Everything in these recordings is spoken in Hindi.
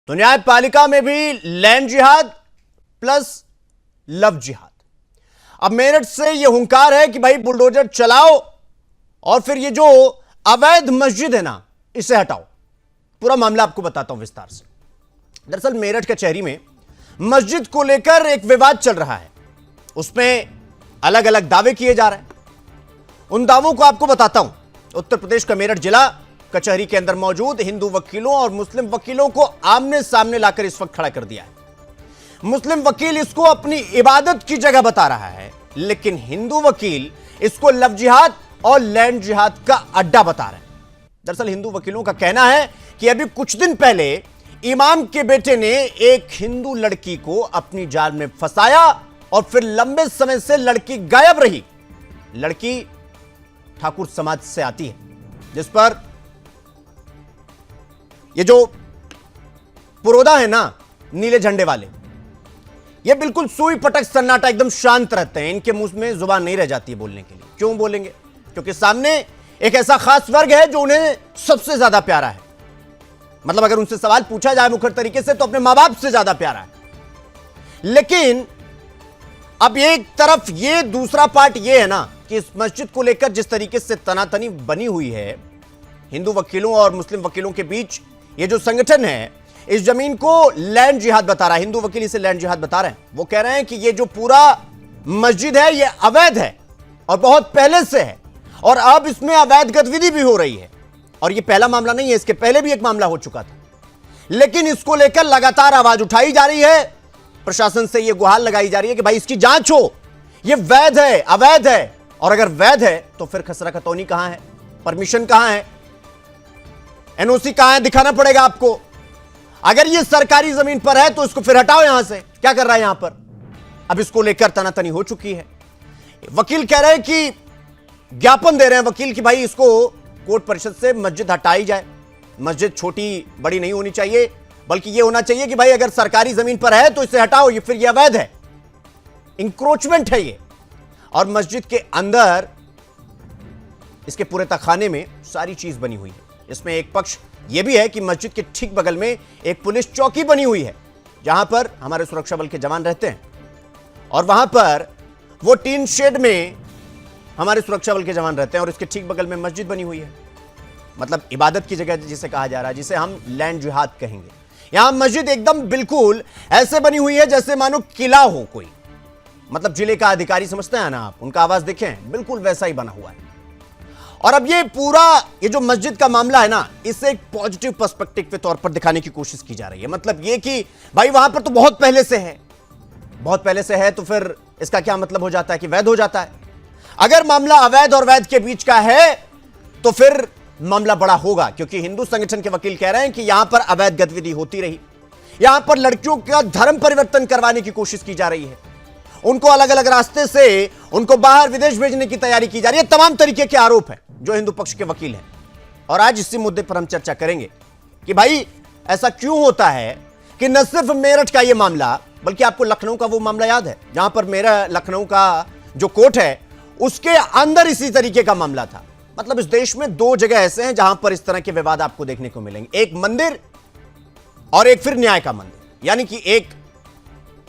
तो न्यायपालिका में भी लैंड जिहाद प्लस लव जिहाद। अब मेरठ से यह हुंकार है कि भाई बुलडोजर चलाओ और फिर ये जो अवैध मस्जिद है ना, इसे हटाओ। पूरा मामला आपको बताता हूं विस्तार से। दरअसल मेरठ कचहरी में मस्जिद को लेकर एक विवाद चल रहा है। उसमें अलग अलग दावे किए जा रहे हैं। उन दावों को आपको बताता हूं। उत्तर प्रदेश का मेरठ जिला कचहरी के अंदर मौजूद हिंदू वकीलों और मुस्लिम वकीलों को आमने सामने लाकर इस वक्त खड़ा कर दिया है। मुस्लिम वकील इसको अपनी इबादत की जगह बता रहा है, लेकिन हिंदू वकील इसको लव जिहाद और लैंड जिहाद का अड्डा बता रहे हैं। दरअसल हिंदू वकीलों का कहना है कि अभी कुछ दिन पहले इमाम के बेटे ने एक हिंदू लड़की को अपनी जाल में फंसाया और फिर लंबे समय से लड़की गायब रही। लड़की ठाकुर समाज से आती है, जिस पर ये जो पुरोधा है ना, नीले झंडे वाले, ये बिल्कुल सुई पटक सन्नाटा एकदम शांत रहते हैं। इनके मुंह में जुबान नहीं रह जाती है बोलने के लिए। क्यों बोलेंगे? क्योंकि सामने एक ऐसा खास वर्ग है जो उन्हें सबसे ज्यादा प्यारा है। मतलब अगर उनसे सवाल पूछा जाए मुखर तरीके से तो अपने मां बाप से ज्यादा प्यारा है। लेकिन अब एक तरफ ये दूसरा पार्ट ये है ना कि इस मस्जिद को लेकर जिस तरीके से तनातनी बनी हुई है हिंदू वकीलों और मुस्लिम वकीलों के बीच, ये जो संगठन है इस जमीन को लैंड जिहाद बता रहा है। हिंदू वकील इसे लैंड जिहाद बता रहे हैं। वो कह रहे हैं कि ये जो पूरा मस्जिद है ये अवैध है और बहुत पहले से है, और अब इसमें अवैध गतिविधि भी हो रही है। और ये पहला मामला नहीं है, इसके पहले भी एक मामला हो चुका था। लेकिन इसको लेकर लगातार आवाज उठाई जा रही है। प्रशासन से यह गुहार लगाई जा रही है कि भाई इसकी जांच हो, यह वैध है अवैध है, और अगर वैध है तो फिर खसरा खतौनी कहां है, परमिशन कहां है, एनओसी कहां है, दिखाना पड़ेगा आपको। अगर ये सरकारी जमीन पर है तो इसको फिर हटाओ यहां से। क्या कर रहा है यहां पर? अब इसको लेकर तनातनी हो चुकी है। वकील कह रहे हैं कि ज्ञापन दे रहे हैं वकील कि भाई इसको कोर्ट परिषद से मस्जिद हटाई जाए। मस्जिद छोटी बड़ी नहीं होनी चाहिए, बल्कि यह होना चाहिए कि भाई अगर सरकारी जमीन पर है तो इसे हटाओ, ये फिर यह अवैध है, इंक्रोचमेंट है ये। और मस्जिद के अंदर इसके पूरे तखाने में सारी चीज बनी हुई है। इसमें एक पक्ष यह भी है कि मस्जिद के ठीक बगल में एक पुलिस चौकी बनी हुई है, जहां पर हमारे सुरक्षा बल के जवान रहते हैं, और वहां पर वो टीन शेड में हमारे सुरक्षा बल के जवान रहते हैं, और इसके ठीक बगल में मस्जिद बनी हुई है। मतलब इबादत की जगह जिसे कहा जा रहा है, जिसे हम लैंड जिहाद कहेंगे। यहां मस्जिद एकदम बिल्कुल ऐसे बनी हुई है जैसे मानो किला हो कोई। मतलब जिले का अधिकारी समझते हैं ना आप, उनका आवाज देखें, बिल्कुल वैसा ही बना हुआ है। और अब ये जो मस्जिद का मामला है ना, इसे एक पॉजिटिव पर्सपेक्टिव के तौर पर दिखाने की कोशिश की जा रही है। मतलब ये कि भाई वहां पर तो बहुत पहले से है, बहुत पहले से है, तो फिर इसका क्या मतलब हो जाता है कि वैध हो जाता है? अगर मामला अवैध और वैध के बीच का है तो फिर मामला बड़ा होगा, क्योंकि हिंदू संगठन के वकील कह रहे हैं कि यहां पर अवैध गतिविधि होती रही। यहां पर लड़कियों का धर्म परिवर्तन करवाने की कोशिश की जा रही है, उनको अलग अलग रास्ते से उनको बाहर विदेश भेजने की तैयारी की जा रही है। तमाम तरीके के आरोप हैं जो हिंदू पक्ष के वकील हैं। और आज इसी मुद्दे पर हम चर्चा करेंगे कि भाई ऐसा क्यों होता है कि न सिर्फ मेरठ का यह मामला, बल्कि आपको लखनऊ का वो मामला याद है जहां पर मेरा लखनऊ का जो कोर्ट है उसके अंदर इसी तरीके का मामला था। मतलब इस देश में दो जगह ऐसे हैं जहां पर इस तरह के विवाद आपको देखने को मिलेंगे, एक मंदिर और एक फिर न्याय का मंदिर। यानी कि एक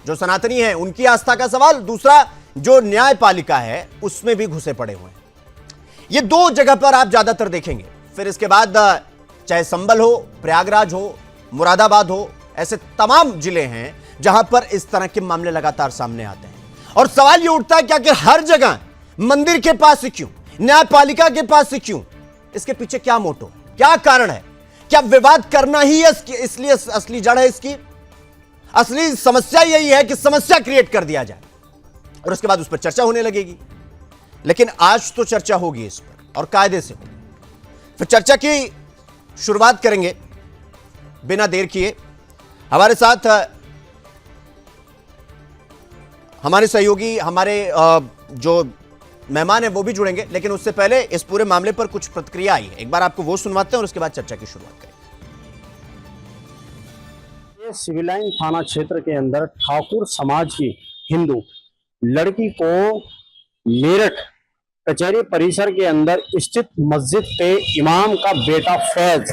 जो सनातनी है उनकी आस्था का सवाल, दूसरा जो न्यायपालिका है उसमें भी घुसे पड़े हुए हैं। ये दो जगह पर आप ज्यादातर देखेंगे। फिर इसके बाद चाहे संभल हो, प्रयागराज हो, मुरादाबाद हो, ऐसे तमाम जिले हैं जहां पर इस तरह के मामले लगातार सामने आते हैं। और सवाल यह उठता है क्या कि हर जगह मंदिर के पास से क्यों, न्यायपालिका के पास से क्यों? इसके पीछे क्या मोटो है, क्या कारण है? क्या विवाद करना ही है इसलिए असली जड़ है इसकी? असली समस्या यही है कि समस्या क्रिएट कर दिया जाए और उसके बाद उस पर चर्चा होने लगेगी। लेकिन आज तो चर्चा होगी इस पर, और कायदे से होगी। फिर चर्चा की शुरुआत करेंगे बिना देर किए। हमारे साथ हमारे सहयोगी, हमारे जो मेहमान है वो भी जुड़ेंगे, लेकिन उससे पहले इस पूरे मामले पर कुछ प्रतिक्रिया आई है, एक बार आपको वो सुनवाते हैं और उसके बाद चर्चा की शुरुआत करेंगे। ये सिविल लाइन थाना क्षेत्र के अंदर ठाकुर समाज की हिंदू लड़की को मेरठ कचहरी परिसर के अंदर स्थित मस्जिद पे इमाम का बेटा फैज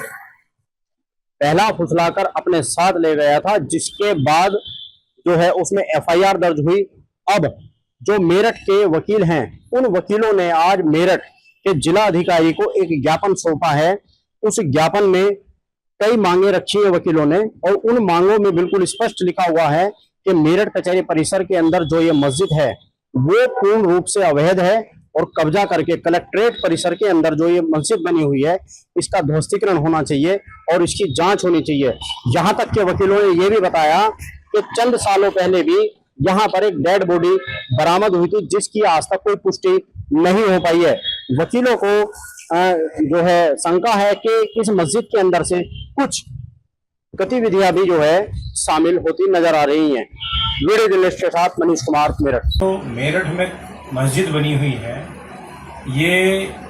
बहला फुसलाकर अपने साथ ले गया था, जिसके बाद जो है उसमें एफआईआर दर्ज हुई। अब जो मेरठ के वकील हैं, उन वकीलों ने आज मेरठ के जिला अधिकारी को एक ज्ञापन सौंपा है। उस ज्ञापन में कई मांगे रखी है वकीलों ने, और उन मांगों में बिल्कुल स्पष्ट लिखा हुआ है कि मेरठ कचहरी परिसर के अंदर जो ये मस्जिद है वो पूर्ण रूप से अवैध है, और कब्जा करके कलेक्ट्रेट परिसर के अंदर जो ये मस्जिद बनी हुई है इसका ध्वस्तीकरण होना चाहिए और इसकी जांच होनी चाहिए। यहां तक के वकीलों ने यह भी बताया कि चंद सालों पहले भी यहाँ पर एक डेड बॉडी बरामद हुई थी, जिसकी आज तक कोई पुष्टि नहीं हो पाई है। वकीलों को जो है शंका है कि इस मस्जिद के अंदर से कुछ गतिविधियां भी जो है शामिल होती नजर आ रही हैं। वीडियो जर्नलिस्ट के साथ मनीष कुमार, मेरठ। तो मेरठ में मस्जिद बनी हुई है, ये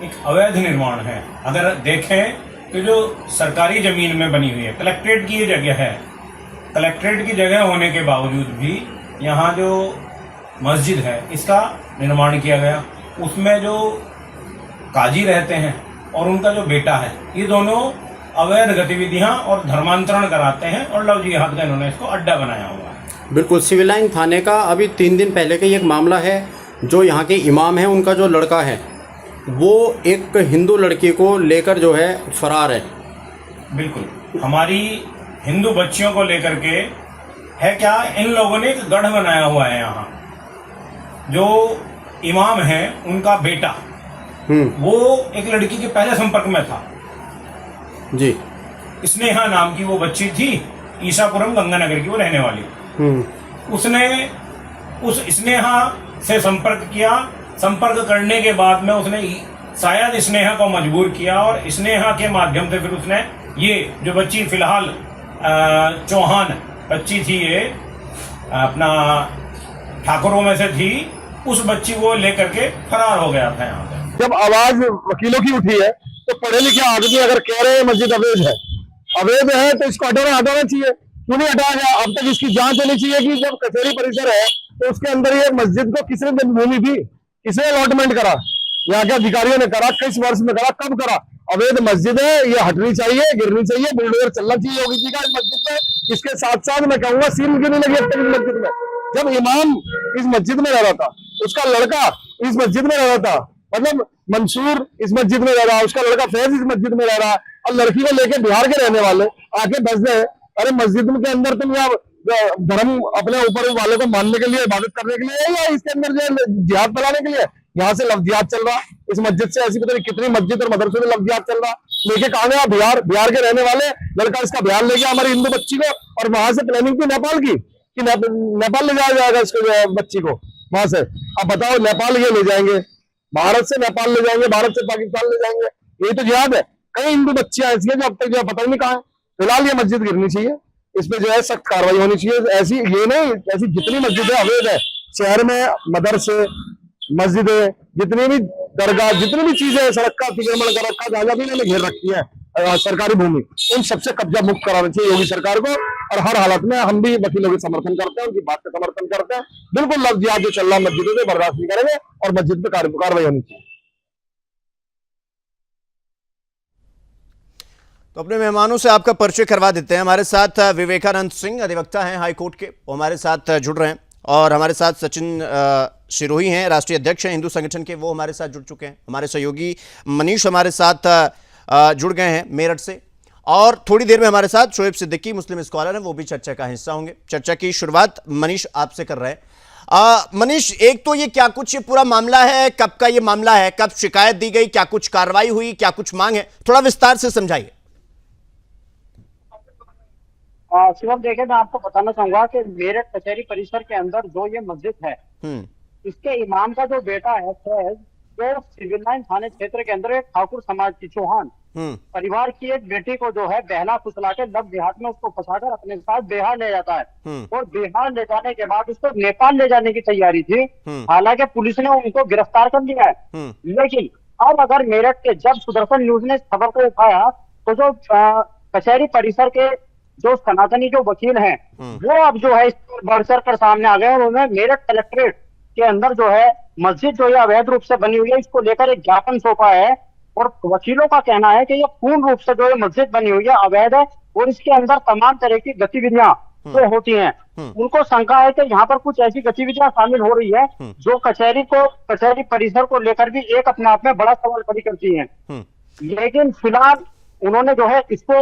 एक अवैध निर्माण है। अगर देखें तो जो सरकारी जमीन में बनी हुई है, कलेक्ट्रेट की ये जगह है, कलेक्ट्रेट की जगह होने के बावजूद भी यहाँ जो मस्जिद है इसका निर्माण किया गया। उसमें जो काजी रहते हैं और उनका जो बेटा है, ये दोनों अवैध गतिविधियां और धर्मांतरण कराते हैं, और लव जिहाद का इन्होंने इसको अड्डा बनाया हुआ है। बिल्कुल, सिविल लाइन थाने का अभी 3 दिन पहले का एक मामला है। जो यहाँ के इमाम है, उनका जो लड़का है वो एक हिंदू लड़की को लेकर जो है फरार है। बिल्कुल, हमारी हिंदू बच्चियों को लेकर के है क्या, इन लोगों ने एक गढ़ बनाया हुआ है यहाँ। जो इमाम है उनका बेटा वो एक लड़की के पहले संपर्क में था जी। स्नेहा नाम की वो बच्ची थी, ईसापुरम गंगानगर की वो रहने वाली। उसने उस स्नेहा से संपर्क किया। संपर्क करने के बाद में उसने शायद स्नेहा को मजबूर किया, और स्नेहा के माध्यम से फिर उसने ये जो बच्ची फिलहाल चौहान बच्ची थी, ये अपना ठाकुरों में से थी, उस बच्ची को लेकर के फरार हो गया था यहाँ पे। जब आवाज वकीलों की उठी है तो पढ़े लिखे आदमी अगर कह रहे हैं मस्जिद अवैध है तो इसको हटाना चाहिए। क्यों नहीं हटाया गया? अब तक इसकी जांच होनी चाहिए कि जब कचहरी परिसर है तो उसके अंदर ये मस्जिद को किसने जन्मभूमि दी, किसने अलॉटमेंट करा, यहाँ के अधिकारियों ने करा, किस वर्ष में करा, कब करा? अवैध मस्जिद है, ये हटनी चाहिए, गिरनी चाहिए, बुलडोजर चलना चाहिए योगी जी का इस मस्जिद में। इसके साथ साथ मैं कहूंगा सील क्यों नहीं लगी अब तक इस मस्जिद में? जब इमाम इस मस्जिद में रह रहा था, उसका लड़का इस मस्जिद में रह रहा था, मतलब मंसूर इस मस्जिद में रह रहा, उसका लड़का फैज इस मस्जिद में रह रहा, और लड़की को लेके बिहार के रहने वाले आके बस गए। अरे मस्जिद के अंदर तुम यहाँ धर्म अपने ऊपर वाले को मानने के लिए, इबादत करने के लिए, या इसके अंदर जो जिहाद फैलाने के लिए? यहाँ से लव जिहाद चल रहा, इस मस्जिद से ऐसी पता नहीं कितनी मस्जिद और मदरसे में लव जिहाद चल रहा। लेके कहा गया बिहार के रहने वाले लड़का, इसका बिहार ले गया हमारी हिंदू बच्ची को, और वहां से प्लानिंग की नेपाल की कि नेपाल ले जाया जाएगा इसको, बच्ची को वहां से। अब बताओ, नेपाल ये ले जाएंगे, भारत से नेपाल ले जाएंगे, भारत से पाकिस्तान ले जाएंगे, यही तो जिहाद है। कई हिंदू बच्चियां ऐसी हैं जो अब तक जो है पता नहीं कहाँ है। फिलहाल ये मस्जिद गिरनी चाहिए, इसमें जो है सख्त कार्रवाई होनी चाहिए। ऐसी ये नहीं, ऐसी जितनी मस्जिदें अवैध है शहर में, मदरसे, मस्जिदें, जितनी भी दरगाह, जितनी भी चीजें सड़क का अतिक्रमण कर रखा, जगह भी इन्होंने घेर रखी है सरकारी भूमि, उन सबसे कब्जा मुक्त कराना चाहिए योगी सरकार को। और हर हालत में हम भी वकीलों के समर्थन करते हैं, उनकी बात का समर्थन करते हैं। बिल्कुल लव जिहाद जो चल रहा मस्जिदों से बर्दाश्त नहीं करेंगे, और मस्जिद पे कार्रवाई होनी चाहिए। तो अपने मेहमानों से आपका परिचय करवा देते हैं। हमारे साथ विवेकानंद सिंह, अधिवक्ता हैं हाई कोर्ट के, वो हमारे साथ जुड़ रहे हैं। और हमारे साथ सचिन सिरोही हैं, राष्ट्रीय अध्यक्ष हैं हिंदू संगठन के, वो हमारे साथ जुड़ चुके हैं। हमारे सहयोगी मनीष हमारे साथ जुड़ गए हैं मेरठ से। और थोड़ी देर में हमारे साथ शोएब सिद्दीकी, मुस्लिम स्कॉलर हैं, वो भी चर्चा का हिस्सा होंगे। चर्चा की शुरुआत मनीष आपसे कर रहे हैं। मनीष, एक तो ये क्या कुछ ये पूरा मामला है, कब का ये मामला है, कब शिकायत दी गई, क्या कुछ कार्रवाई हुई, क्या कुछ मांग है, थोड़ा विस्तार से समझाइए। शिवम, देखिए मैं आपको बताना चाहूंगा कि मेरठ कचहरी परिसर के अंदर जो ये मस्जिद है, इसके इमाम का जो बेटा है फैज, जो सिविल लाइन थाने क्षेत्र के अंदर एक ठाकुर समाज की चौहान परिवार की एक बेटी को जो है बहला फुसला के लव जिहाद में उसको फंसाकर अपने साथ बिहार ले जाता है। और बिहार ले जाने के बाद उसको नेपाल ले जाने की तैयारी थी। हालांकि पुलिस ने उनको गिरफ्तार कर लिया है। लेकिन अब अगर मेरठ के जब सुदर्शन न्यूज ने इस खबर को उठाया तो जो कचहरी परिसर के जो सनातनी जो वकील हैं वो अब जो है इस पर बढ़ चढ़ कर सामने आ गए, और उन्होंने मेरठ कलेक्ट्रेट के अंदर जो है मस्जिद जो है अवैध रूप से बनी हुई है, इसको लेकर एक ज्ञापन सौंपा है। और वकीलों का कहना है कि ये पूर्ण रूप से जो है मस्जिद बनी हुई है अवैध है, और इसके अंदर तमाम तरह की गतिविधियां जो होती हैं, उनको शंका है कि यहाँ पर कुछ ऐसी गतिविधियां शामिल हो रही है जो कचहरी परिसर को लेकर भी एक अपने आप में बड़ा सवाल खड़ी करती है। लेकिन फिलहाल उन्होंने जो है इसको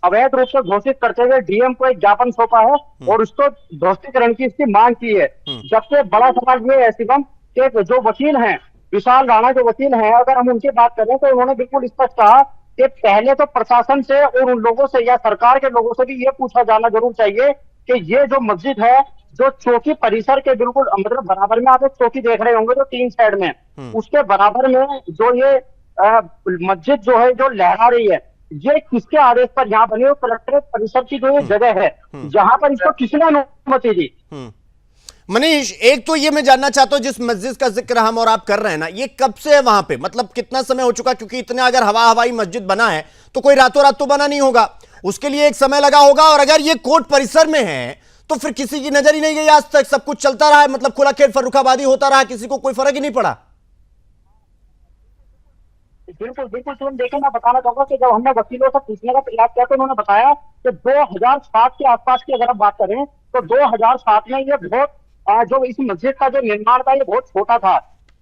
अवैध रूप से घोषित करते हुए डीएम को एक ज्ञापन सौंपा है और उसको ध्वस्तीकरण की इसकी मांग की है। जबकि बड़ा सवाल ये है शिवम कि जो वकील हैं, विशाल राणा जो वकील हैं, अगर हम उनकी बात करें तो उन्होंने बिल्कुल स्पष्ट कहा कि पहले तो प्रशासन से और उन लोगों से या सरकार के लोगों से भी ये पूछा जाना जरूर चाहिए कि ये जो मस्जिद है, जो चौकी परिसर के बिल्कुल मतलब बराबर में आप एक चौकी देख रहे होंगे जो 3 साइड में, उसके बराबर में जो ये मस्जिद जो है जो लहरा रही है, ये किसके आदेश पर यहाँ बनी है? कलेक्ट्रेट परिसर की जो ये जगह है, जहां पर इसको किसने अनुमति दी? मनीष, एक तो ये मैं जानना चाहता हूं, जिस मस्जिद का जिक्र हम और आप कर रहे हैं ना, ये कब से है वहां पे? मतलब कितना समय हो चुका? क्योंकि इतना अगर हवाई मस्जिद बना है तो कोई रातों रात तो बना नहीं होगा, उसके लिए एक समय लगा होगा। और अगर ये कोर्ट परिसर में है तो फिर किसी की नजर ही नहीं गई आज तक, सब कुछ चलता रहा है, मतलब खुला खेल फर्रुखाबादी होता रहा, किसी को कोई फर्क ही नहीं पड़ा। बिल्कुल बिल्कुल तुम देखो, मैं बताना चाहूंगा कि जब हमने वकीलों से पूछने का प्रयास किया तो उन्होंने बताया कि 2007 के आसपास की अगर आप बात करें तो 2007 में ये बहुत जो इस मस्जिद का जो निर्माण था ये बहुत छोटा था।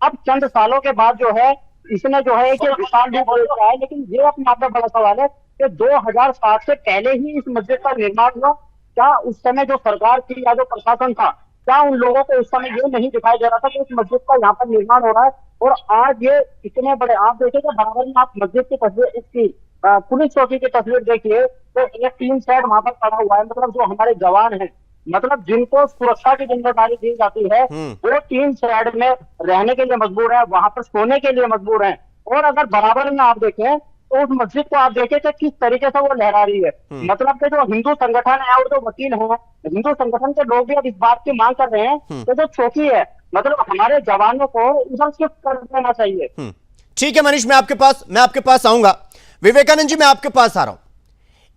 अब चंद सालों के बाद जो है इसने जो है कि विशाल रूप ले लिया है। लेकिन ये अपने आप में बड़ा सवाल है कि 2007 से पहले ही इस मस्जिद का निर्माण हुआ। क्या उस समय जो सरकार थी या जो प्रशासन था, क्या उन लोगों को उस समय ये नहीं दिखाई दे रहा था कि इस मस्जिद का यहाँ पर निर्माण हो रहा है? और आज ये इतने बड़े, आप देखेंगे बराबर में आप मस्जिद की तस्वीर, इसकी पुलिस चौकी की तस्वीर देखिए तो एक 3 साइड वहां पर खड़ा हुआ है। मतलब जो हमारे जवान हैं, मतलब जिनको सुरक्षा की जिम्मेदारी दी जाती है, वो 3 साइड में रहने के लिए मजबूर है, वहां पर सोने के लिए मजबूर है। और अगर बराबर में आप देखें तो उस मस्जिद को आप देखें कि किस तरीके से वो लहरा रही है। मतलब कि जो हिंदू संगठन है और जो वकील हैं, हिंदू संगठन के लोग भी अब इस बात की मांग कर रहे हैं कि जो चौकी है, मतलब हमारे जवानों को उधर शिफ्ट कर देना चाहिए। ठीक है मनीष, मैं आपके पास आऊंगा। विवेकानंद जी, मैं आपके पास आ रहा हूं।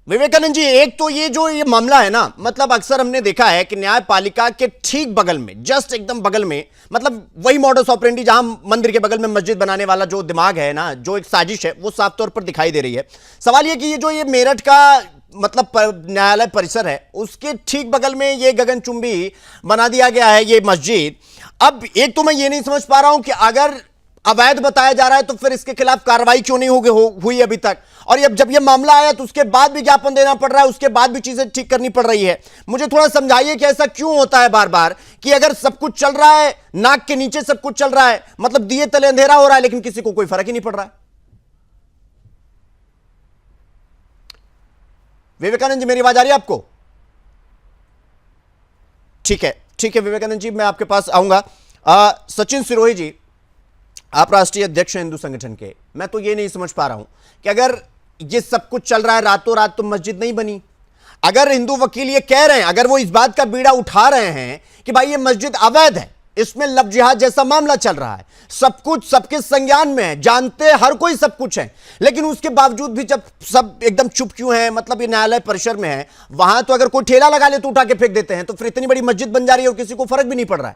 विवेकानंद जी, एक तो ये मामला है ना, मतलब अक्सर हमने देखा है कि न्यायपालिका के ठीक बगल में, जस्ट एकदम बगल में, मतलब वही मॉडस ऑपरेंडी जहां मंदिर के बगल में मस्जिद बनाने वाला जो दिमाग है ना, जो एक साजिश है, वो साफ तौर पर दिखाई दे रही है। सवाल ये कि ये मेरठ का मतलब न्यायालय परिसर है, उसके ठीक बगल में ये गगनचुंबी बना दिया गया है ये मस्जिद। अब एक तो मैं ये नहीं समझ पा रहा हूं कि अगर अवैध बताया जा रहा है तो फिर इसके खिलाफ कार्रवाई क्यों नहीं हुई अभी तक? और जब ये मामला आया तो उसके बाद भी ज्ञापन देना पड़ रहा है, उसके बाद भी चीजें ठीक करनी पड़ रही है। मुझे थोड़ा समझाइए कि ऐसा क्यों होता है बार बार कि अगर सब कुछ चल रहा है, नाक के नीचे सब कुछ चल रहा है, मतलब दिए तले अंधेरा हो रहा है, लेकिन किसी को कोई फर्क ही नहीं पड़ रहा है। विवेकानंद जी, मेरी आवाज आ रही है आपको? ठीक है विवेकानंद जी, मैं आपके पास आऊंगा। सचिन सिरोही जी, आप राष्ट्रीय अध्यक्ष हैं हिंदू संगठन के। मैं तो ये नहीं समझ पा रहा हूं कि अगर ये सब कुछ चल रहा है, रातों रात तो मस्जिद नहीं बनी। अगर हिंदू वकील ये कह रहे हैं, अगर वो इस बात का बीड़ा उठा रहे हैं कि भाई ये मस्जिद अवैध है, इसमें लव जिहाद जैसा मामला चल रहा है, सब कुछ सबके संज्ञान में है, जानते हर कोई सब कुछ है, लेकिन उसके बावजूद भी जब सब एकदम चुप क्यों है? मतलब ये न्यायालय परिसर में है, वहां तो अगर कोई ठेला लगा ले तो उठा के फेंक देते हैं, तो फिर इतनी बड़ी मस्जिद बन जा रही है और किसी को फर्क भी नहीं पड़ रहा है।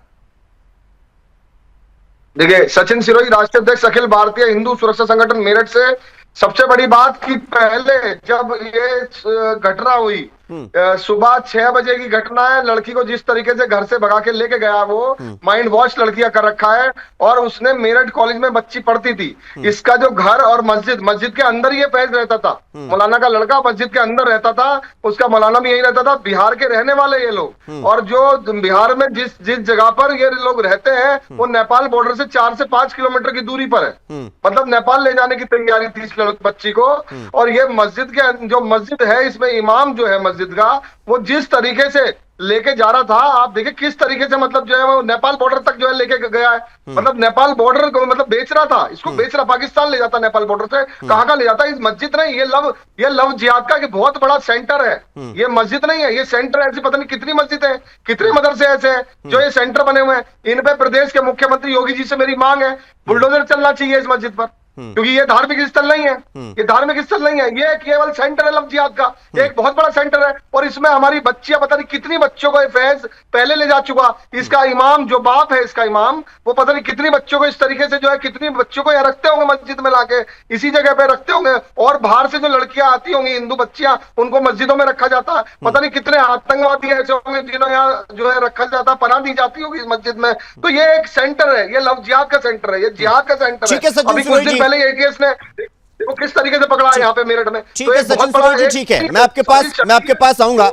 देखिए, सचिन सिरोही, राष्ट्रीय अध्यक्ष अखिल भारतीय हिंदू सुरक्षा संगठन मेरठ से। सबसे बड़ी बात कि पहले जब ये घटना हुई, सुबह 6 बजे की घटना है, लड़की को जिस तरीके से घर से भगा के लेके गया, वो माइंड वॉश लड़कियां कर रखा है, और उसने मेरठ कॉलेज में बच्ची पढ़ती थी। इसका जो घर और मस्जिद के अंदर ये फैज रहता था। मौलाना का लड़का मस्जिद के अंदर रहता था, उसका मौलाना भी यही रहता था। बिहार के रहने वाले ये लोग, और जो बिहार में जिस जगह पर ये लोग रहते हैं वो नेपाल बॉर्डर से 4 से 5 किलोमीटर की दूरी पर है। मतलब नेपाल ले जाने की तैयारी थी इस बच्ची को। और ये मस्जिद के जो मस्जिद है, इसमें इमाम जो है मस्जिद का, वो जिस तरीके से लेके जा रहा था, आप देखिए किस तरीके से, मतलब जो है वो नेपाल बॉर्डर तक जो है लेके गया है। मतलब नेपाल बॉर्डर को मतलब बेच रहा था, इसको बेच रहा, पाकिस्तान ले जाता नेपाल बॉर्डर से। कहां का ले जाता? इस मस्जिद नहीं, ये लव जिहाद का एक बहुत बड़ा सेंटर है। ये मस्जिद नहीं है, ये सेंटर है। ऐसी पता नहीं कितनी मस्जिद है, कितने मदरसे ऐसे हैं जो ये सेंटर बने हुए हैं। इन पे प्रदेश के मुख्यमंत्री योगी जी से मेरी मांग है, बुलडोजर चलना चाहिए इस मस्जिद पर। क्योंकि ये धार्मिक स्थल नहीं है, ये धार्मिक स्थल नहीं है, ये केवल सेंटर है लव जिहाद का, एक बहुत बड़ा सेंटर है। और इसमें हमारी बच्चियां पता नहीं कितनी बच्चों को फैज पहले ले जा चुका। इसका इमाम जो बाप है, इसका इमाम, वो पता नहीं कितनी बच्चों को इस तरीके से जो है, कितनी बच्चों को यहाँ रखते होंगे मस्जिद में लाके, इसी जगह पे रखते होंगे। और बाहर से जो लड़कियां आती होंगी, हिंदू बच्चियां, उनको मस्जिदों में रखा जाता है। पता नहीं कितने आतंकवादी ऐसे होंगे जिन्होंने यहाँ जो है रखा जाता, पनाह दी जाती होगी इस मस्जिद में। तो ये एक सेंटर है, ये लव जिहाद का सेंटर है, ये जिहाद का सेंटर है। अभी कुछ दिन पहले एटीएस ने देखो किस तरीके से पकड़ा है यहाँ पे मेरठ में। ठीक है सचिन सुरोई जी, ठीक है, मैं आपके पास आऊंगा।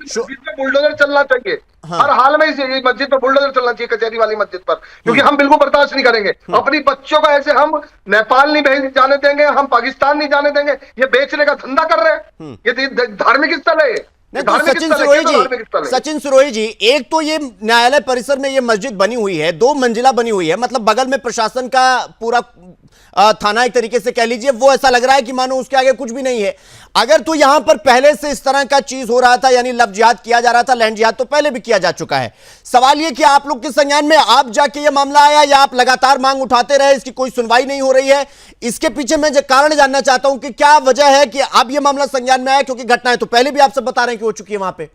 बुलडोजर चलना चाहिए हर हाल में, इस मस्जिद पर बुलडोजर चलना चाहिए, कचहरी वाली मस्जिद पर, क्योंकि हम बिल्कुल बर्दाश्त नहीं करेंगे। अपनी बच्चों को ऐसे हम नेपाल नहीं भेज जाने देंगे, हम पाकिस्तान नहीं जाने देंगे। ये बेचने का धंधा कर रहे हैं, ये धार्मिक स्थल है। नहीं तो सचिन सुरोई जी, एक तो ये न्यायालय परिसर में ये मस्जिद बनी हुई है, 2 मंजिला बनी हुई है, मतलब बगल में प्रशासन का पूरा थाना एक तरीके से कह लीजिए, वो ऐसा लग रहा है कि मानो उसके आगे कुछ भी नहीं है। अगर तो यहां पर पहले से इस तरह का चीज हो रहा था, यानी लव जिहाद किया जा रहा था, लैंड जिहाद तो पहले भी किया जा चुका है। सवाल ये कि आप लोग के संज्ञान में आप जाके ये मामला आया, या आप लगातार मांग उठाते रहे, इसकी कोई सुनवाई नहीं हो रही है? इसके पीछे मैं कारण जानना चाहता हूं कि क्या वजह है कि अब ये मामला संज्ञान में आया, क्योंकि घटनाएं तो पहले भी आप सब बता रहे हैं कि हो चुकी है वहां पे।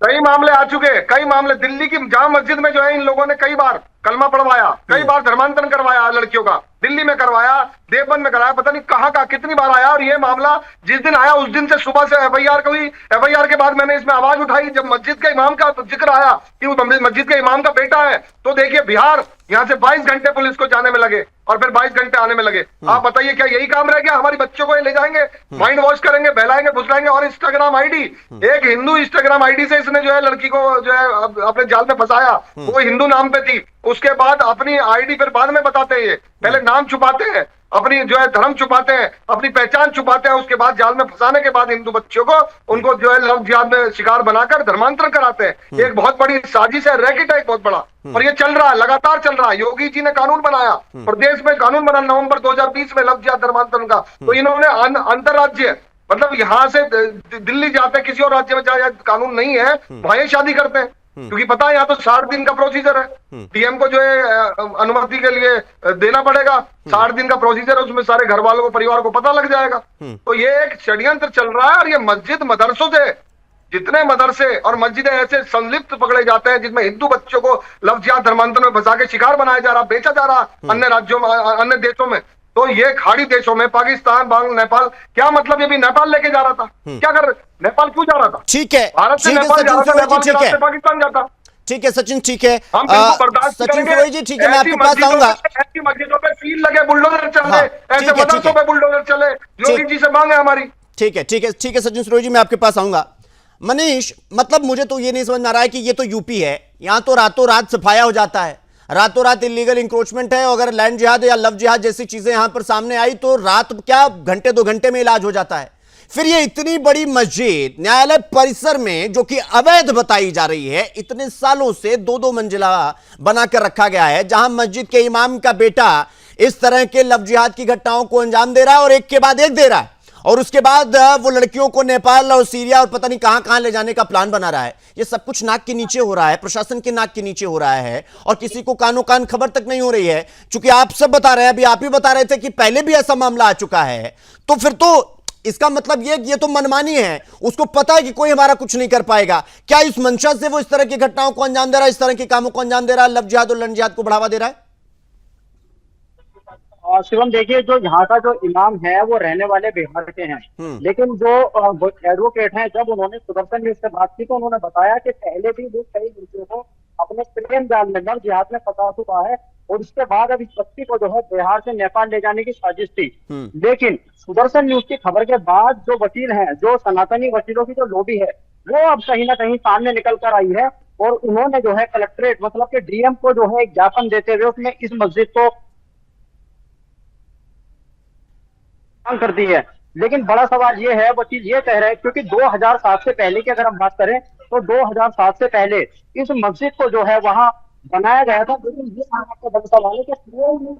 कई मामले आ चुके हैं, कई मामले। दिल्ली की जामा मस्जिद में जो है इन लोगों ने कई बार कलमा पढ़वाया, कई बार धर्मांतरण करवाया लड़कियों का, दिल्ली में करवाया, देवबंद में कराया, पता नहीं कहां कहां कितनी बार आया। और ये मामला जिस दिन आया उस दिन से सुबह से एफआईआर हुई। एफआईआर के बाद मैंने इसमें आवाज उठाई जब मस्जिद के इमाम का जिक्र आया कि वो मस्जिद के इमाम का बेटा है। तो देखिए बिहार, यहाँ से 22 घंटे पुलिस को जाने में लगे और फिर 22 घंटे आने में लगे। आप बताइए क्या यही काम रह गया? हमारी बच्चों को ले जाएंगे, माइंड वॉश करेंगे, बहलाएंगे फुसलाएंगे। और इंस्टाग्राम आईडी, एक हिंदू इंस्टाग्राम आईडी से इसने जो है लड़की को जो है अपने जाल में फंसाया, वो हिंदू नाम पे थी। उसके बाद अपनी आईडी फिर बाद में बताते हैं, पहले नाम छुपाते हैं, अपनी जो है धर्म छुपाते हैं, अपनी पहचान छुपाते हैं, उसके बाद जाल में फंसाने के बाद हिंदू बच्चों को उनको जो है लव जिहाद में शिकार बनाकर धर्मांतरण कराते हैं। एक बहुत बड़ी साजिश है, रैकेट है एक बहुत बड़ा, और ये चल रहा है, लगातार चल रहा है। योगी जी ने कानून बनाया, प्रदेश में कानून बना नवंबर 2020 में लव जिहाद धर्मांतरण का। तो इन्होंने अंतरराज्य, मतलब यहाँ से दिल्ली जाते किसी और राज्य में जाए, कानून नहीं है, वहां ही शादी करते हैं, क्योंकि पता है यहाँ तो 60 दिन का प्रोसीजर है। डीएम को जो है अनुमति के लिए देना पड़ेगा, 60 दिन का प्रोसीजर है, उसमें सारे घर वालों को, परिवार को पता लग जाएगा। तो ये एक षड्यंत्र चल रहा है। और ये मस्जिद मदरसों से, जितने मदरसे और मस्जिदें ऐसे संलिप्त पकड़े जाते हैं जिसमें हिंदू बच्चों को लव जिहाद धर्मांतरण में फंसा के शिकार बनाया जा रहा, बेचा जा रहा अन्य राज्यों में, अन्य देशों में। तो ये खाड़ी देशों में, पाकिस्तान, बांग्लादेश, नेपाल, क्या मतलब ये भी नेपाल लेके जा रहा था, क्या कर, नेपाल क्यों जा रहा था? ठीक है, भारत से नेपाल जा रहा था, नेपाल के रास्ते पाकिस्तान जाता। ठीक है सचिन, ठीक है, हम बर्दाश्त सचिन सुरोई जी, ठीक है, मैं आपके पास आऊंगा। ऐसी मस्जिदों पे सील लगे, बुलडोजर चले, ऐसे मदरसों पे बुलडोजर चले, योगी जी से मांग है हमारी। ठीक है, ठीक है, ठीक है सचिन सुरोई जी, मैं आपके पास आऊंगा। मनीष, मतलब मुझे तो ये नहीं समझ में आ रहा है कि ये तो यूपी है, यहां तो रातों रात सफाया हो जाता है, रातों रात इलीगल इंक्रोचमेंट है। अगर लैंड जिहाद या लव जिहाद जैसी चीजें यहां पर सामने आई तो रात क्या घंटे 2 घंटे में इलाज हो जाता है। फिर ये इतनी बड़ी मस्जिद न्यायालय परिसर में जो कि अवैध बताई जा रही है, इतने सालों से 2-2 मंजिला बनाकर रखा गया है, जहां मस्जिद के इमाम का बेटा इस तरह के लव जिहाद की घटनाओं को अंजाम दे रहा है और एक के बाद एक दे रहा है, और उसके बाद वो लड़कियों को नेपाल और सीरिया और पता नहीं कहां कहां ले जाने का प्लान बना रहा है। ये सब कुछ नाक के नीचे हो रहा है, प्रशासन के नाक के नीचे हो रहा है, और किसी को कानो कान खबर तक नहीं हो रही है। चूंकि आप सब बता रहे हैं, अभी आप ही बता रहे थे कि पहले भी ऐसा मामला आ चुका है, तो फिर तो इसका मतलब ये तो मनमानी है, उसको पता है कि कोई हमारा कुछ नहीं कर पाएगा। क्या इस मंशा से वो इस तरह की घटनाओं को अंजाम दे रहा है, इस तरह के कामों को अंजाम दे रहा है, लव जिहाद और लैंड जिहाद को बढ़ावा दे रहा है? शिवम देखिए, जो यहाँ का जो इमाम है वो रहने वाले बिहार के हैं, लेकिन जो एडवोकेट हैं, जब उन्होंने सुदर्शन न्यूज से बात की तो उन्होंने बताया कि पहले भी वो कई लड़कियों को अपने प्रेम जाल में लव जिहाद में फंसा चुका है, और उसके बाद अब इस बच्ची को जो है बिहार से नेपाल ले जाने की साजिश थी। लेकिन सुदर्शन न्यूज की खबर के बाद जो वकील हैं, जो सनातनी वकीलों की जो लॉबी है, वो अब कहीं ना कहीं सामने निकल कर आई है, और उन्होंने जो है कलेक्ट्रेट मतलब के डीएम को जो है एक ज्ञापन देते हुए उसमें इस मस्जिद को कर दी है। लेकिन बड़ा सवाल ये है, वकील ये कह रहे हैं, क्योंकि 2007 से पहले की अगर हम बात करें तो 2007 से पहले इस मस्जिद को जो है वहां बनाया गया था। लेकिन ये आपका बड़ा सवाल है कि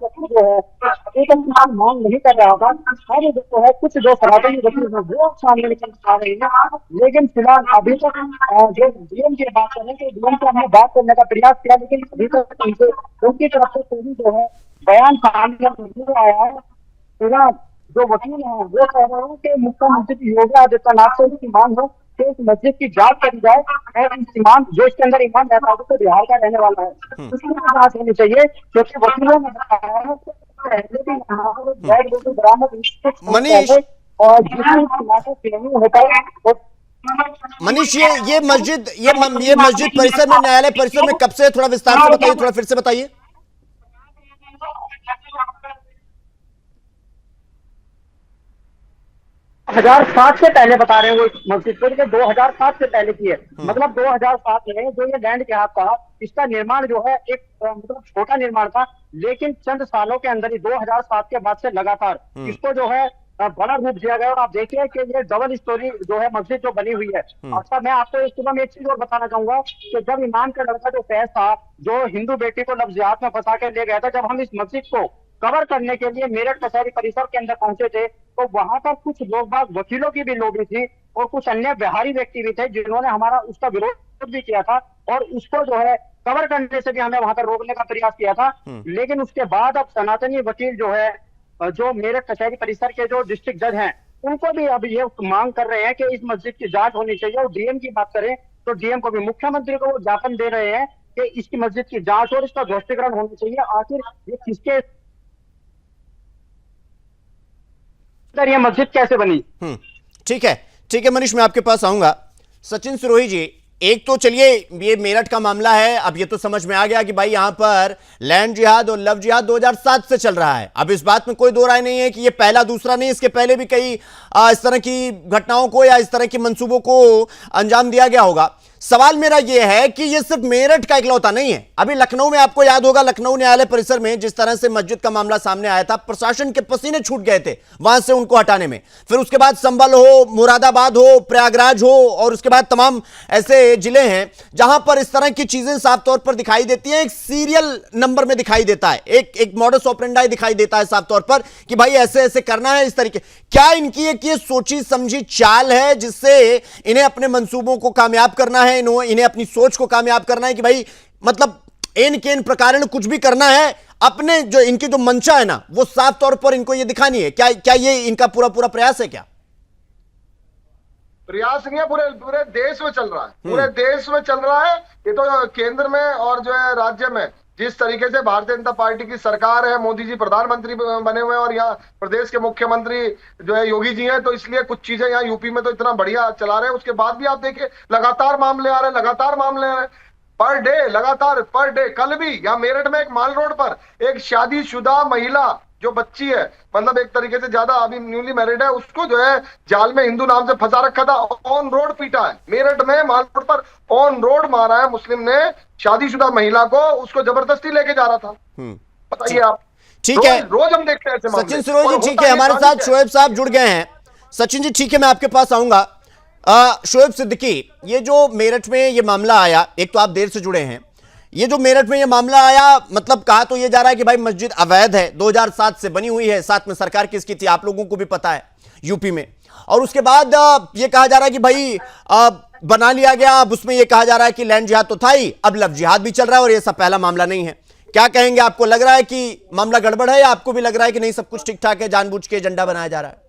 वकील जो है एक मांग नहीं कर रहा था, और जो है कुछ जो सनातनी वकील है वो सामने निकल आ रही है। लेकिन फिलहाल अभी तक जो डीएम की बात करें तो डीएम से हमने बात करने का प्रयास किया, लेकिन अभी तक उनकी तरफ से कोई जो है बयान सामने नहीं आया है। पूरा जो वकील है वो कह रहे हैं कि मुख्यमंत्री योगी आदित्यनाथ से इसकी मांग हो कि इस मस्जिद की जांच करी जाए और इस इमाम जो इसके अंदर इमाम रहता है तो बिहार का रहने वाला है, उसकी जांच होनी चाहिए, क्योंकि वकीलों ने बताया है कि पहले भी यहाँ पर डेड बॉडी बरामद मनीष और जिसमें होता है मनीष ये मस्जिद ये मस्जिद परिसर में, न्यायालय परिसर में कब से, थोड़ा विस्तार से बताइए, थोड़ा फिर से बताइए। 2007 से पहले बता रहे हैं वो मस्जिद को, 2007 से पहले की है। मतलब 2007 में जो ये लैंड जहाज था इसका निर्माण जो है एक मतलब छोटा निर्माण था, लेकिन चंद सालों के अंदर ही 2007 के बाद से लगातार इसको जो है बड़ा रूप दिया गया। और आप देखिए कि ये डबल स्टोरी जो है मस्जिद जो बनी हुई है। अच्छा, मैं आपको इस सुबह में एक चीज और बताना चाहूंगा कि जब इमाम का लड़का जो फैज था जो हिंदू बेटी को लफ्जियात में फंसा कर ले गया था, जब हम इस मस्जिद को कवर करने के लिए मेरठ कचहरी परिसर के अंदर पहुंचे थे तो वहां पर कुछ लोग बाग वकीलों की भी लॉबी थी और कुछ अन्य बिहारी व्यक्ति भी थे जिन्होंने हमारा उसका विरोध भी किया था और उसको जो है कवर करने से भी हमें वहां पर रोकने का प्रयास किया था। लेकिन उसके बाद अब सनातनी वकील जो है जो मेरठ कचहरी परिसर के जो डिस्ट्रिक्ट जज हैं उनको भी अब ये मांग कर रहे हैं कि इस मस्जिद की जांच होनी चाहिए। और डीएम की बात करें तो डीएम को भी, मुख्यमंत्री को वो ज्ञापन दे रहे हैं कि इसकी मस्जिद की जांच और इसका ध्वस्तीकरण होनी चाहिए। आखिर ये किसके ये मस्जिद कैसे बनी? ठीक है मनीष, मैं आपके पास आऊंगा। सचिन सिरोही जी, एक तो चलिए ये मेरठ का मामला है, अब ये तो समझ में आ गया कि भाई यहां पर लैंड जिहाद और लव जिहाद 2007 से चल रहा है। अब इस बात में कोई दो राय नहीं है कि ये पहला दूसरा नहीं, इसके पहले भी कई इस तरह की घटनाओं को या इस तरह के मंसूबों को अंजाम दिया गया होगा। सवाल मेरा यह है कि यह सिर्फ मेरठ का इकलौता नहीं है। अभी लखनऊ में, आपको याद होगा, लखनऊ न्यायालय परिसर में जिस तरह से मस्जिद का मामला सामने आया था, प्रशासन के पसीने छूट गए थे वहां से उनको हटाने में। फिर उसके बाद संभल हो, मुरादाबाद हो, प्रयागराज हो और उसके बाद तमाम ऐसे जिले हैं जहां पर इस तरह की चीजें साफ तौर पर दिखाई देती हैं। एक सीरियल नंबर में दिखाई देता है, एक मॉडस ऑपरेंडाई दिखाई देता है साफ तौर पर कि भाई ऐसे ऐसे करना है इस तरीके। क्या इनकी एक ये सोची समझी चाल है जिससे इन्हें अपने मंसूबों को कामयाब करना है, इन्हें अपनी सोच को कामयाब करना है कि भाई मतलब इन प्रकार कुछ भी करना है, अपने जो इनकी जो मंशा है ना वो साफ तौर पर इनको ये दिखानी है? क्या ये इनका पूरा प्रयास है? क्या प्रयास नहीं है, पूरे देश में चल रहा है, पूरे देश में चल रहा है। ये तो केंद्र में और जो है राज्य में जिस तरीके से भारतीय जनता पार्टी की सरकार है, मोदी जी प्रधानमंत्री बने हुए हैं और यहाँ प्रदेश के मुख्यमंत्री जो है योगी जी हैं, तो इसलिए कुछ चीजें यहाँ यूपी में तो इतना बढ़िया चला रहे हैं। उसके बाद भी आप देखिए लगातार मामले आ रहे हैं, लगातार मामले आ रहे हैं, पर डे, लगातार पर डे। कल भी यहाँ मेरठ में एक माल रोड पर एक शादीशुदा महिला जो बच्ची है, मतलब एक तरीके से ज्यादा अभी न्यूली मैरिड है, उसको जो है जाल में हिंदू नाम से फंसा रखा था, ऑन रोड पीटा है। मेरठ में माल रोड पर ऑन रोड मारा है मुस्लिम ने शादीशुदा महिला को, उसको जबरदस्ती लेके जा रहा था। बताइए आप। ठीक है, रोज हम देखते हैं सचिन सिरोही जी। ठीक है, हमारे साथ शोएब साहब जुड़ गए हैं। सचिन जी ठीक है, मैं आपके पास आऊंगा। शोएब सिद्दीकी, ये जो मेरठ में ये मामला आया, एक तो आप देर से जुड़े हैं, ये जो मेरठ में ये मामला आया, मतलब कहा तो ये जा रहा है कि भाई मस्जिद अवैध है, 2007 से बनी हुई है, साथ में सरकार किसकी थी आप लोगों को भी पता है यूपी में। और उसके बाद ये कहा जा रहा है कि भाई बना लिया गया, अब उसमें ये कहा जा रहा है कि लैंड जिहाद तो था ही, अब लव जिहाद भी चल रहा है और ये सब पहला मामला नहीं है। क्या कहेंगे, आपको लग रहा है कि मामला गड़बड़ है या आपको भी लग रहा है कि नहीं सब कुछ ठीक ठाक है, जानबूझ के एजेंडा बनाया जा रहा है?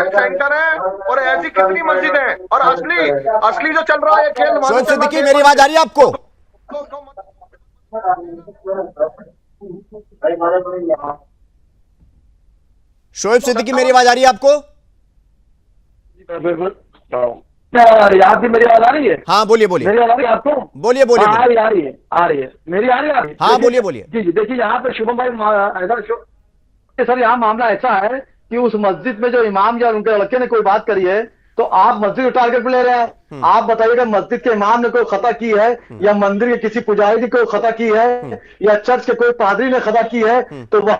सेंटर है और ऐसी कितनी मस्जिद है और असली जो चल रहा है खेल। शोएब सिद्दीकी, मेरी आवाज आ रही है आपको? शोएब सिद्दीकी, मेरी आवाज आ रही है आपको? याद मेरी आवाज आ रही है? हाँ बोलिए। मेरी आवाज आ रही है आपको? बोलिए। आ रही है मेरी आ रही है। हाँ बोलिए। जी देखिए, यहाँ पे शुभम भाई सर, यहाँ मामला ऐसा है कि उस मस्जिद में जो इमाम या उनके लड़के ने कोई बात करी है तो आप मस्जिद को टारगेट पे ले रहे हैं। आप बताइएगा मस्जिद के इमाम ने कोई खता की है या मंदिर के किसी पुजारी ने कोई खता की है या चर्च के कोई पादरी ने खता की है, तो वह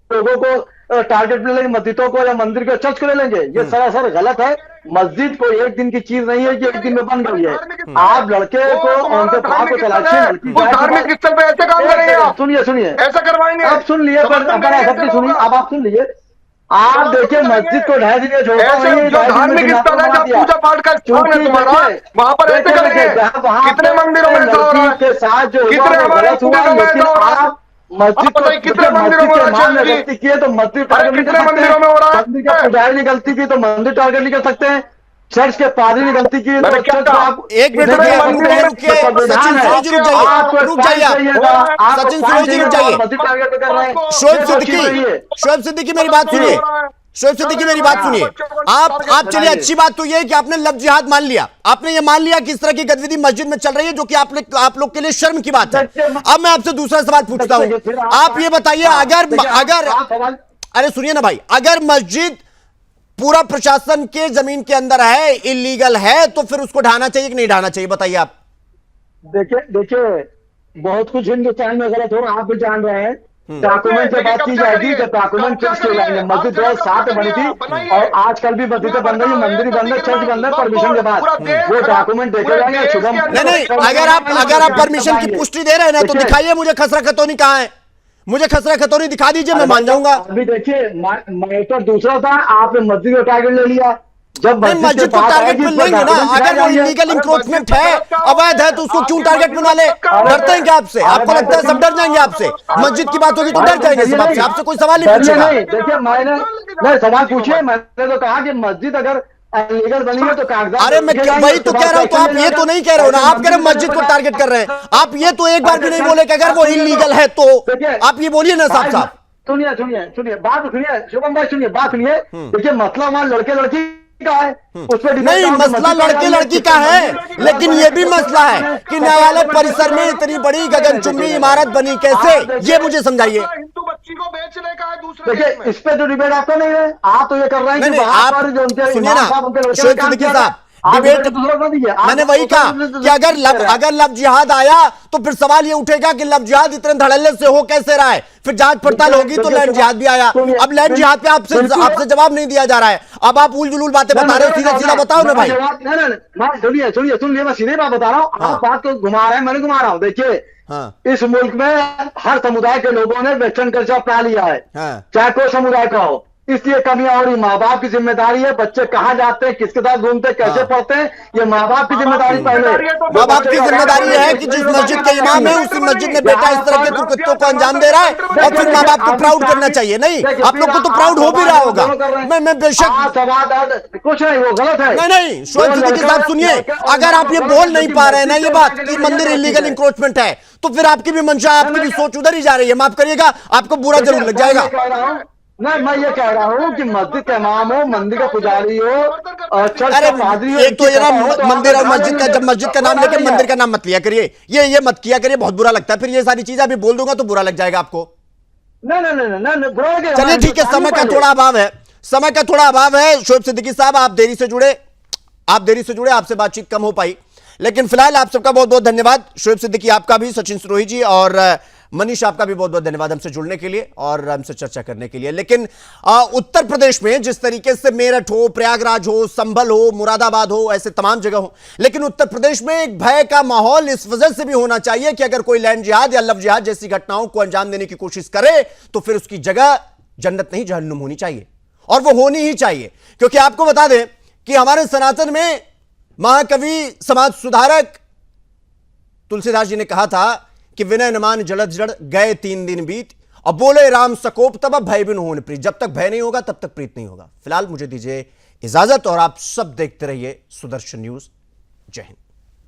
लोगों को टारगेट ले लेंगे, मस्जिदों को या मंदिर को, चर्च को ले लेंगे। ये सरासर गलत है। मस्जिद को एक दिन की चीज नहीं है कि एक दिन में बन गई है। आप लड़के को उनके भाव को तलाशिए, धार्मिक स्थल पे ऐसे काम करेंगे आप? सुनिए ऐसा करवाएंगे? आप सुन लिए, अब आप सुन लीजिए। आप देखिए मस्जिद को ढह दीजिए, छोटा ऐसे नहीं है, जो धार्मिक स्थल है, जहाँ पूजा पाठ का स्थान है तुम्हारा, वहां पर ऐसे कर रहे हैं। कितने मंदिरों में ऐसा हो रहा है, के साथ जो कितने हमारे गलत हुआ, मंदिरों में लेकिन ऐसा हो रहा है। आप मस्जिद आप बताइए कितने मंदिरों में हो रहा है जी? गलती की है तो मस्जिद अरे टारगेट नहीं कितने कर सकते मंदिरों में हो रहा है? मंदिर के पुजारी ने गलती की तो मंदिर टारगेट नहीं कर सकते हैं, चर्च के पादरी ने गलती की मैंने तो क्या चर्च कहा? आप एक मिनट कितने रुकिए, मंदिरों में रुकिए सचिन सूर्य जी रुक जाइए, रुक जाइए आप। सचिन सूर्य जी रुक जाइए। मस्जिद टारगेट कर रहे हैं। शोएब सिद्दीकी मेरी बात सुनिए, शोएब सिद्दीकी मेरी बात सुनिए। आप चलिए, अच्छी बात तो ये है कि आपने लफ्ज जिहाद मान लिया, आपने ये मान लिया कि इस तरह की गतिविधि मस्जिद में चल रही है, जो कि आप लोग के लिए शर्म की बात है। अब मैं आपसे दूसरा सवाल पूछता हूं, आप ये बताइए, अगर अरे सुनिए ना भाई, अगर मस्जिद पूरा प्रशासन के जमीन के अंदर है, इलीगल है, तो फिर उसको ढाना चाहिए कि नहीं ढाना चाहिए, बताइए आप। देखिए बहुत कुछ हिंदुस्तान में गलत हो रहा है, आप भी जान रहे हैं। डॉक्यूमेंट से बात की जाएगी जब डॉक्यूमेंट चेक किए जाएंगे। मस्जिद 2007 में बनी थी और आजकल भी मस्जिदें बन रही है, मंदिर बन रहे, चर्च बन रहे, परमिशन के बाद वो डॉक्यूमेंट देखे जाएंगे। शुभम नहीं, अगर आप परमिशन की पुष्टि दे रहे हैं ना, तो दिखाइए मुझे खसरा खतौनी कहाँ है, मुझे खसरा खतौनी दिखा दीजिए, मैं मान जाऊंगा। अभी देखिए मैटर दूसरा था, आपने मस्जिद को टारगेट ले लिया। जब मस्जिद को टारगेट में लेंगे ना, अगर वो इलीगल इंक्रोचमेंट है, अवैध है, तो उसको क्यों टारगेट में ना ले? डरते हैं क्या आपसे? आपको लगता है सब डर जाएंगे आपसे? मस्जिद की बात होगी तो डर जाएंगे सब आपसे, आपसे कोई सवाल नहीं पूछेगा। देखिए मैंने सवाल पूछे, मैंने तो कहा कि मस्जिद अगर लीगल बनी है तो कागजात। अरे मैं वही तो कह रहा हूं, तो आप ये तो नहीं कह रहे हो ना, आप कह रहे मस्जिद को टारगेट कर रहे हैं, आप ये तो एक बार भी नहीं बोले कि अगर वो इलीगल है तो आप ये बोलिए ना साहब। सुनिए बात सुनिए, शुभम भाई सुनिए बात सुनिए। देखिए मतलब वहां लड़के लड़की का है, उस पर नहीं, मसला लड़के लड़की का है, लेकिन ये भी मसला है कि न्यायालय परिसर में इतनी बड़ी गगनचुंबी इमारत बनी कैसे, ये मुझे समझाइए। हिंदू बच्ची को बेचने का है दूसरे देश देखिए में। इस पे तो डिबेट आपका नहीं है, आप तो ये कर रहे हैं नहीं, कि आप सुनिए ना शोएब सिद्दीकी साहब, डिबेट मैंने वही कहा कि अगर लव जिहाद आया तो फिर सवाल ये उठेगा कि लव जिहाद इतने धड़ल्ले से हो कैसे रहा है, फिर जांच पड़ताल होगी तो लैंड जिहाद भी आया। अब लैंड जिहाद पे आपसे जवाब नहीं दिया जा रहा है, अब आप उल जुलूल बातें बता रहे हो, सीधा सीधा बताओ ना भाई। सुनिए मैं सीधे बात बता रहा हूँ, आप बात को घुमा रहे हैं, मैंने घुमा रहा हूँ। देखिए इस मुल्क में हर समुदाय के लोगों ने वेस्टर्न कल्चर अपना लिया है, चाहे कोई समुदाय का हो, इसलिए कमियां हो रही। माँ बाप की जिम्मेदारी है, बच्चे कहाँ जाते हैं, किसके साथ घूमते हैं, कैसे पढ़ते हैं, ये माँ बाप की जिम्मेदारी पहले। माँ बाप की जिम्मेदारी है कि जिस मस्जिद के इमाम है उसी मस्जिद में बेटा इस तरह के दुर्कृत्यों को अंजाम दे रहा है, और फिर माँ बाप को प्राउड करना चाहिए। नहीं, आप लोग को तो प्राउड हो भी रहा होगा, मैं बेशक कुछ नहीं, वो गलत है। नहीं, शोएब सिद्दीकी साहब सुनिए, अगर आप ये बोल नहीं पा रहे हैं ना ये बात कि मंदिर इलीगल इंक्रोचमेंट है, तो फिर आपकी भी मंशा, आपकी भी सोच उधर ही जा रही है। माफ करिएगा, आपको बुरा जरूर लग जाएगा। नहीं मैं ये कह रहा हूँ कि मस्जिद का इमाम हो, मंदिर का पुजारी हो, चर्च का पादरी हो, एक तो ये ना मंदिर और मस्जिद का, जब मस्जिद का नाम लेके मंदिर का नाम मत लिया करिए, ये मत किया करिए, बहुत बुरा लगता है। फिर ये सारी चीजें अभी बोल दूंगा तो बुरा लग जाएगा आपको। नहीं बुरा लगे। चलिए ठीक है, समय का थोड़ा अभाव है। शोएब सिद्दीकी साहब आप देरी से जुड़े, आपसे बातचीत कम हो पाई, लेकिन फिलहाल आप सबका बहुत बहुत धन्यवाद। शोएब सिद्दीकी आपका भी, सचिन सिरोही जी और मनीष आपका भी बहुत बहुत धन्यवाद हमसे जुड़ने के लिए और हमसे चर्चा करने के लिए। लेकिन उत्तर प्रदेश में जिस तरीके से मेरठ हो, प्रयागराज हो, संभल हो, मुरादाबाद हो, ऐसे तमाम जगह हो, लेकिन उत्तर प्रदेश में एक भय का माहौल इस वजह से भी होना चाहिए कि अगर कोई लैंड जिहाद या लव जिहाद जैसी घटनाओं को अंजाम देने की कोशिश करे तो फिर उसकी जगह जन्नत नहीं जहन्नुम होनी चाहिए, और वो होनी ही चाहिए। क्योंकि आपको बता दें कि हमारे सनातन में महाकवि, समाज सुधारक तुलसीदास जी ने कहा था कि विनय न मान जलद जड़ गए 3 दिन बीत, और बोले राम सकोप तब भय बिन होन प्रीत। जब तक भय नहीं होगा तब तक प्रीत नहीं होगा। फिलहाल मुझे दीजिए इजाजत और आप सब देखते रहिए सुदर्शन न्यूज। जय हिंद।